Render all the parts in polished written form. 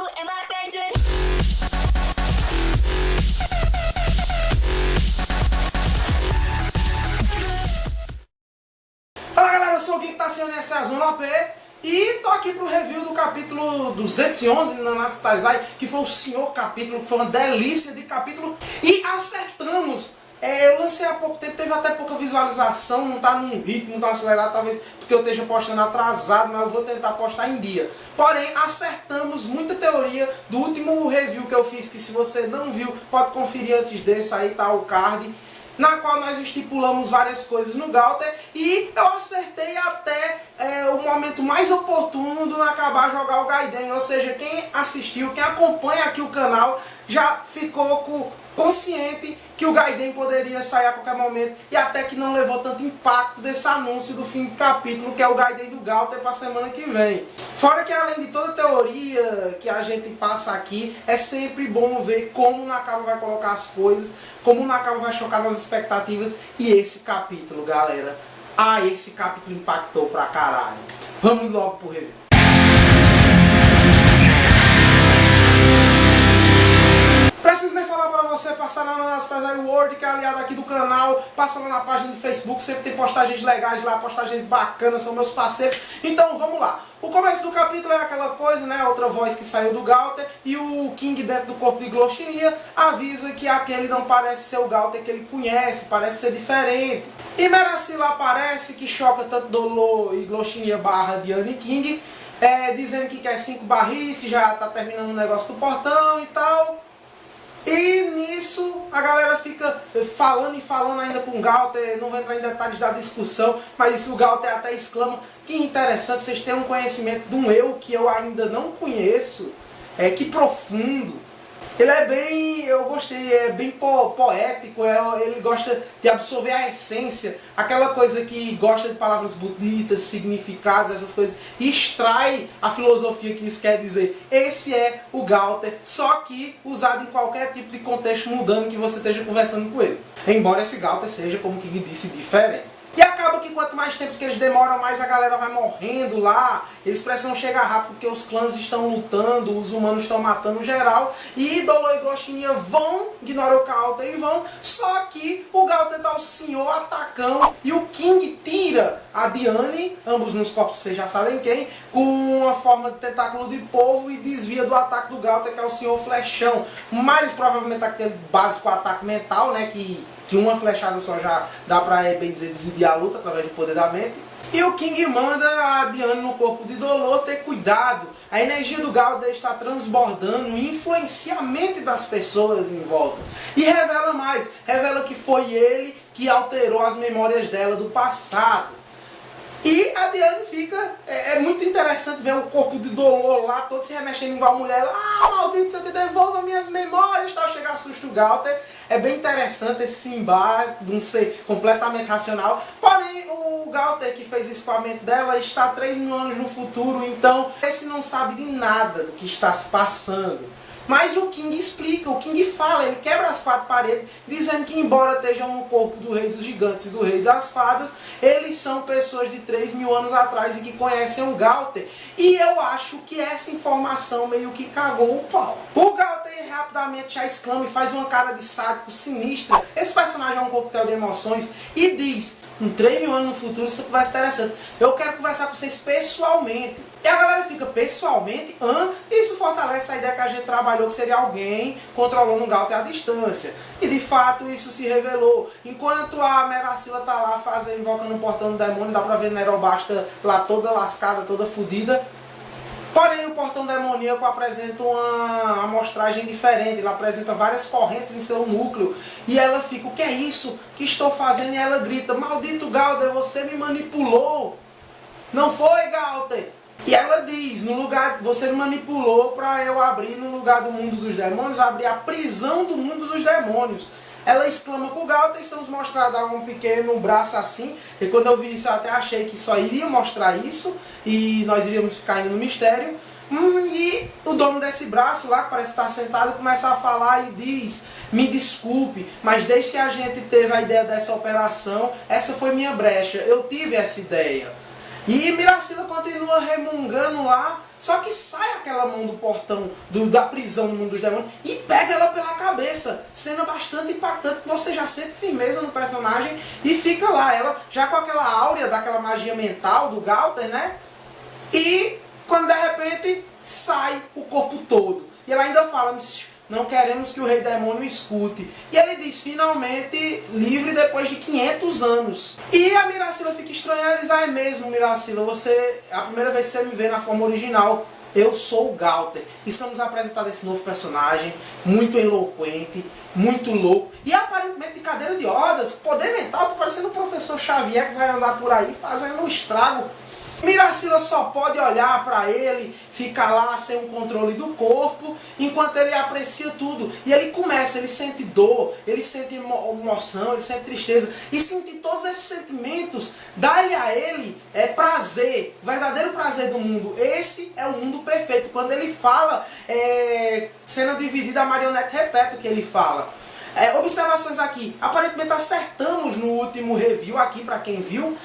in my basement. Fala galera, eu sou o Gui que tá sendo essa Zona OP e tô aqui pro review do capítulo 211 de Nanatsu Taizai, que foi o senhor capítulo, que foi uma delícia de capítulo e acertamos. Eu lancei há pouco tempo, teve até pouca visualização, não tá num ritmo tão acelerado, talvez porque eu esteja postando atrasado, mas eu vou tentar postar em dia. Porém, acertamos muita teoria do último review que eu fiz, que se você não viu, pode conferir antes desse, aí tá o card, na qual nós estipulamos várias coisas no Gauter e eu acertei até o momento mais oportuno do acabar jogar o Gaiden, ou seja, quem assistiu, quem acompanha aqui o canal já ficou consciente que o Gaiden poderia sair a qualquer momento e até que não levou tanto impacto desse anúncio do fim de capítulo, que é o Gaiden do Gauter para a semana que vem. Fora que além de toda teoria que a gente passa aqui, é sempre bom ver como o Nakaba vai colocar as coisas, como o Nakaba vai chocar nas expectativas. E esse capítulo, galera, esse capítulo impactou pra caralho. Vamos logo pro review. Preciso nem falar para você, passar lá na Nanatsu Taizai World, que é aliado aqui do canal, passa lá na página do Facebook, sempre tem postagens legais lá, postagens bacanas, são meus parceiros. Então vamos lá. O começo do capítulo é aquela coisa, né, outra voz que saiu do Gauter, e o King dentro do corpo de Gloshinia avisa que aquele não parece ser o Gauter que ele conhece, parece ser diferente. E Meracila aparece, que choca tanto Dolor e Gloshinia barra Diane e King, dizendo que quer 5 barris, que já tá terminando o negócio do portão e tal. E nisso a galera fica falando e falando ainda com o Gauter, não vou entrar em detalhes da discussão, mas o Gauter até exclama: que interessante, vocês têm um conhecimento de um eu que eu ainda não conheço, que profundo. Ele é bem, eu gostei, é bem poético, ele gosta de absorver a essência, aquela coisa que gosta de palavras bonitas, significados, essas coisas, e extrai a filosofia que isso quer dizer. Esse é o Gauter, só que usado em qualquer tipo de contexto mudando que você esteja conversando com ele. Embora esse Gauter seja, como o King disse, diferente. E acaba que quanto mais tempo que eles demoram, mais a galera vai morrendo lá. Eles precisam chegar rápido porque os clãs estão lutando, os humanos estão matando geral. E Dolor e Gloshinia vão, ignoram o Gauter e vão. Só que o Gauter dá o senhor atacão e o King tira a Diane, ambos nos corpos, vocês já sabem quem, com uma forma de tentáculo de polvo e desvia do ataque do Gauter, que é o senhor flechão. Mais provavelmente aquele básico ataque mental, né, que uma flechada só já dá pra, bem dizer, desviar a luta através do poder da mente. E o King manda a Diane no corpo de Dolor ter cuidado. A energia do Gauter está transbordando, influencia a mente das pessoas em volta. E revela mais, revela que foi ele que alterou as memórias dela do passado. E a Diane fica, é muito interessante ver o corpo de Dolor lá, todo se remexendo igual a mulher. Maldito, sei o que, devolva minhas memórias, tal, chega assusta o Gauter. É bem interessante esse embate de um ser completamente racional. Porém, o Gauter que fez isso com a mente dela está 3.000 anos no futuro, então esse não sabe de nada do que está se passando. Mas o King explica, o King fala, ele quebra as 4 paredes, dizendo que embora estejam no corpo do rei dos gigantes e do rei das fadas, eles são pessoas de 3.000 anos atrás e que conhecem o Gauter. E eu acho que essa informação meio que cagou o pau. O Gauter rapidamente já exclama e faz uma cara de sádico sinistra. Esse personagem é um coquetel de emoções e diz: com 3.000 anos no futuro, isso conversa interessante. Eu quero conversar com vocês pessoalmente. E a galera fica, pessoalmente? Isso fortalece a ideia que a gente trabalhou, que seria alguém controlando o Gauter à distância. E de fato isso se revelou. Enquanto a Meracila tá lá fazendo, invocando o portão do demônio, dá pra ver Nerobasta lá toda lascada, toda fodida. Porém, o portão demoníaco apresenta uma amostragem diferente. Ele apresenta várias correntes em seu núcleo. E ela fica: o que é isso que estou fazendo? E ela grita: maldito Gauter, você me manipulou. Não foi, Gauter? E ela diz: no lugar, você me manipulou para eu abrir, no lugar do mundo dos demônios, abrir a prisão do mundo dos demônios. Ela exclama com o Gauter e somos mostrados um pequeno braço assim. E quando eu vi isso eu até achei que só iria mostrar isso e nós iríamos ficar ainda no mistério. E o dono desse braço lá, que parece estar sentado, começa a falar e diz: me desculpe, mas desde que a gente teve a ideia dessa operação, essa foi minha brecha, eu tive essa ideia. E Meracila continua remungando lá Só que sai aquela mão do portão da prisão no mundo dos demônios e pega ela pela cabeça. Cena bastante impactante, que você já sente firmeza no personagem e fica lá, ela já com aquela áurea daquela magia mental do Gowther, né? E quando de repente sai o corpo todo. E ela ainda fala, não queremos que o rei demônio escute. E ele diz, finalmente livre depois de 500 anos. E a Myracilla fica estranha, ela diz, é mesmo, Myracilla, você, a primeira vez que você me vê na forma original, eu sou o Gowther. Estamos apresentando esse novo personagem, muito eloquente, muito louco. E aparentemente de cadeira de rodas, poder mental, parecendo o professor Xavier que vai andar por aí fazendo um estrago. Myracilla só pode olhar para ele, ficar lá sem o controle do corpo, enquanto ele aprecia tudo. E ele começa, ele sente dor, ele sente emoção, ele sente tristeza. E sentir todos esses sentimentos, dá-lhe a ele prazer, verdadeiro prazer do mundo. Esse é o mundo perfeito. Quando ele fala, cena dividida, a marionete repete o que ele fala. Observações aqui. Aparentemente acertamos no último review aqui, para quem viu.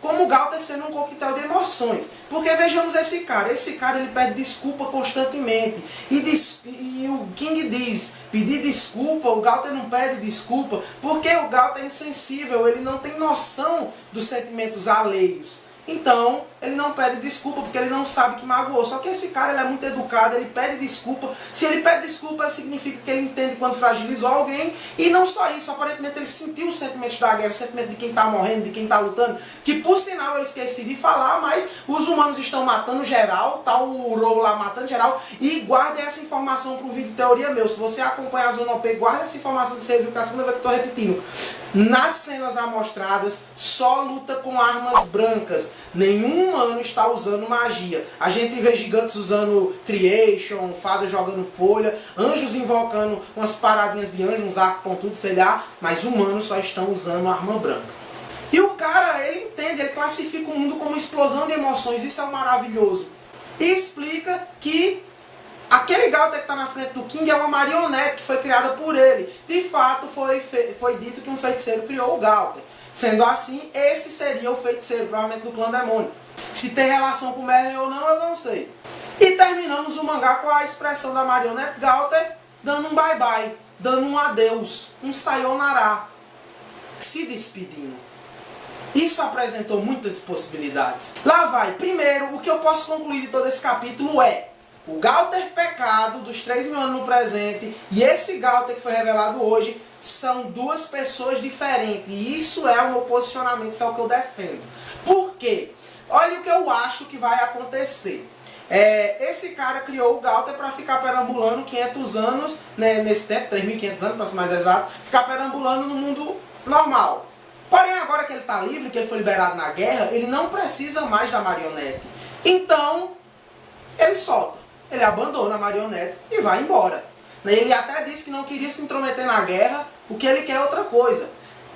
Como o Gowther sendo um coquetel de emoções. Porque vejamos esse cara ele pede desculpa constantemente. E o King diz, pedir desculpa, o Gowther não pede desculpa, porque o Gowther é insensível, ele não tem noção dos sentimentos alheios. Então, ele não pede desculpa porque ele não sabe que magoou. Só que esse cara ele é muito educado, ele pede desculpa. Se ele pede desculpa, significa que ele entende quando fragilizou alguém. E não só isso, aparentemente ele sentiu os sentimentos da guerra, o sentimento de quem está morrendo, de quem está lutando. Que por sinal eu esqueci de falar, mas os humanos estão matando geral, tá o Ro lá matando geral. E guardem essa informação para o vídeo Teoria Meu. Se você acompanha a Zona OP, guarda essa informação de você viu, que é a segunda vez que eu estou repetindo. Nas cenas amostradas, só luta com armas brancas. Nenhum humano está usando magia. A gente vê gigantes usando Creation, fadas jogando folha, anjos invocando umas paradinhas de anjo, uns arcos pontudos, sei lá, mas humanos só estão usando arma branca. E o cara, ele entende, ele classifica o mundo como uma explosão de emoções, isso é maravilhoso. E explica que aquele Gowther que está na frente do King é uma marionete que foi criada por ele. De fato, foi dito que um feiticeiro criou o Gowther. Sendo assim, esse seria o feiticeiro, provavelmente do clã demônio. Se tem relação com Merlin ou não, eu não sei. E terminamos o mangá com a expressão da marionete Gowther dando um bye-bye, dando um adeus, um sayonara, se despedindo. Isso apresentou muitas possibilidades. Lá vai. Primeiro, o que eu posso concluir de todo esse capítulo é o Gowther pecado dos 3.000 anos no presente e esse Gowther que foi revelado hoje são duas pessoas diferentes. E isso é o meu posicionamento, isso é o que eu defendo. Por quê? Olha o que eu acho que vai acontecer. Esse cara criou o Gowther para ficar perambulando 500 anos, né, nesse tempo, 3.500 anos para ser mais exato, ficar perambulando no mundo normal. Porém, agora que ele está livre, que ele foi liberado na guerra, ele não precisa mais da marionete. Então, ele solta. Ele abandona a marionete e vai embora. Ele até disse que não queria se intrometer na guerra, o que ele quer é outra coisa.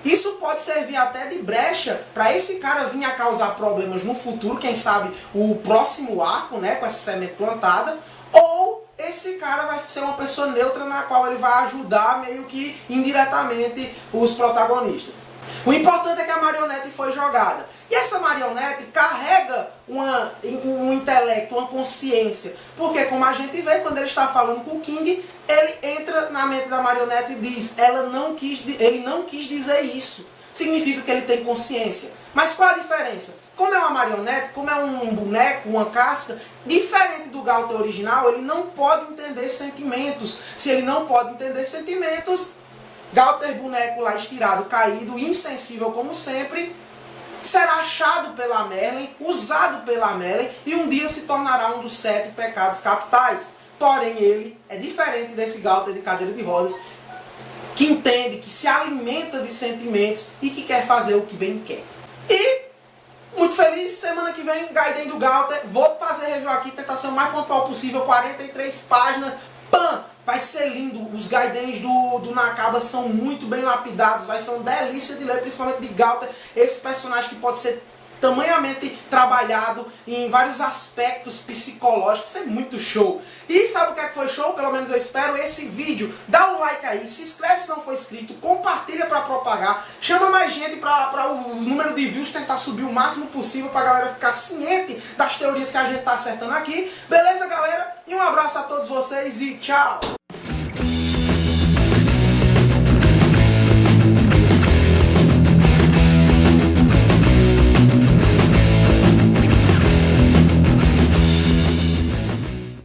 Isso pode servir até de brecha para esse cara vir a causar problemas no futuro, quem sabe o próximo arco, né, com essa semente plantada, ou esse cara vai ser uma pessoa neutra na qual ele vai ajudar meio que indiretamente os protagonistas. O importante é que a marionete foi jogada. E essa marionete carrega um intelecto, uma consciência. Porque como a gente vê, quando ele está falando com o King, ele entra na mente da marionete e diz, ele não quis dizer isso. Significa que ele tem consciência. Mas qual a diferença? Como é uma marionete, como é um boneco, uma casca, diferente do Gowther original, ele não pode entender sentimentos. Se ele não pode entender sentimentos, Gowther boneco lá estirado, caído, insensível como sempre, será achado pela Merlin, usado pela Merlin e um dia se tornará um dos 7 pecados capitais. Porém ele é diferente desse Gowther de cadeira de rodas, que entende, que se alimenta de sentimentos e que quer fazer o que bem quer. E muito feliz, semana que vem, Gaiden do Gowther, vou fazer review aqui, tentar ser o mais pontual possível, 43 páginas, pam! Vai ser lindo, os Gaidens do Nakaba são muito bem lapidados, vai ser uma delícia de ler, principalmente de Gowther, esse personagem que pode ser tamanhamente trabalhado em vários aspectos psicológicos. Isso é muito show. E sabe o que é que foi show? Pelo menos eu espero esse vídeo. Dá um like aí, se inscreve se não for inscrito, compartilha para propagar, chama mais gente para o número de views tentar subir o máximo possível para a galera ficar ciente das teorias que a gente tá acertando aqui. Beleza, galera? E um abraço a todos vocês e tchau!